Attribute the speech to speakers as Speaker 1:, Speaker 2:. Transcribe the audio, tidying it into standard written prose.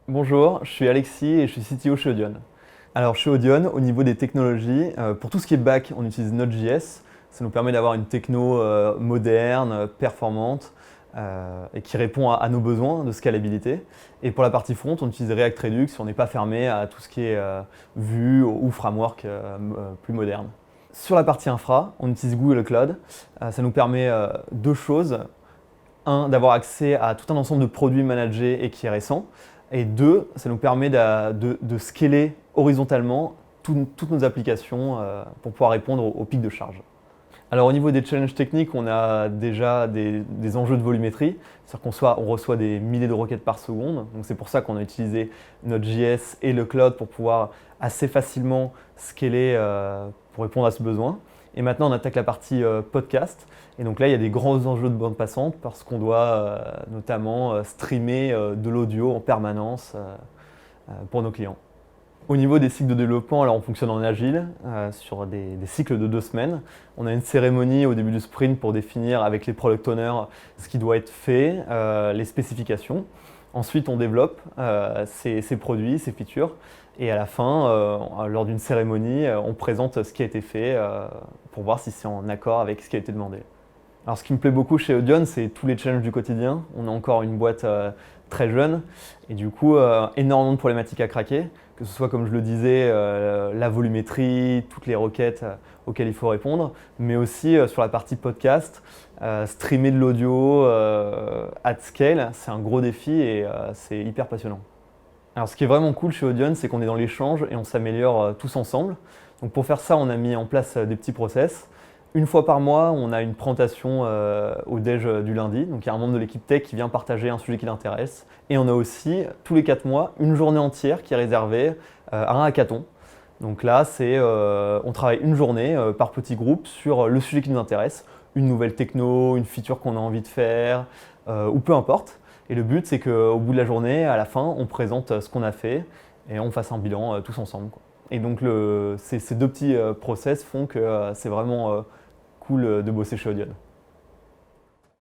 Speaker 1: Bonjour, je suis Alexis et je suis CTO chez Audion. Alors chez Audion, au niveau des technologies, pour tout ce qui est back, on utilise Node.js. Ça nous permet d'avoir une techno moderne, performante et qui répond à nos besoins de scalabilité. Et pour la partie front, on utilise React Redux. On n'est pas fermé à tout ce qui est Vue ou framework plus moderne. Sur la partie infra, on utilise Google Cloud. Ça nous permet deux choses. Un, d'avoir accès à tout un ensemble de produits managés et qui est récent. Et deux, ça nous permet de scaler horizontalement toutes nos applications pour pouvoir répondre aux pics de charge. Alors au niveau des challenges techniques, on a déjà des enjeux de volumétrie, c'est-à-dire qu'on reçoit des milliers de requêtes par seconde, donc c'est pour ça qu'on a utilisé notre JS et le cloud pour pouvoir assez facilement scaler pour répondre à ce besoin. Et maintenant on attaque la partie podcast, et donc là il y a des grands enjeux de bande passante parce qu'on doit notamment streamer de l'audio en permanence pour nos clients. Au niveau des cycles de développement, alors on fonctionne en agile sur des cycles de 2 semaines. On a une cérémonie au début du sprint pour définir avec les product owners ce qui doit être fait, les spécifications. Ensuite, on développe ces produits, ces features. Et à la fin, lors d'une cérémonie, on présente ce qui a été fait pour voir si c'est en accord avec ce qui a été demandé. Alors ce qui me plaît beaucoup chez Audion, c'est tous les challenges du quotidien. On a encore une boîte très jeune et du coup énormément de problématiques à craquer, que ce soit comme je le disais, la volumétrie, toutes les requêtes auxquelles il faut répondre, mais aussi sur la partie podcast, streamer de l'audio at scale, c'est un gros défi et c'est hyper passionnant. Alors ce qui est vraiment cool chez Audion, c'est qu'on est dans l'échange et on s'améliore tous ensemble. Donc pour faire ça, on a mis en place des petits process. Une fois par mois, on a une présentation au déj du lundi. Donc il y a un membre de l'équipe tech qui vient partager un sujet qui l'intéresse. Et on a aussi, tous les 4 mois, une journée entière qui est réservée à un hackathon. Donc là, on travaille une journée par petit groupe sur le sujet qui nous intéresse, une nouvelle techno, une feature qu'on a envie de faire, ou peu importe. Et le but, c'est qu'au bout de la journée, à la fin, on présente ce qu'on a fait et on fasse un bilan tous ensemble, quoi. Et donc ces deux petits process font que c'est vraiment cool de bosser chez Audion.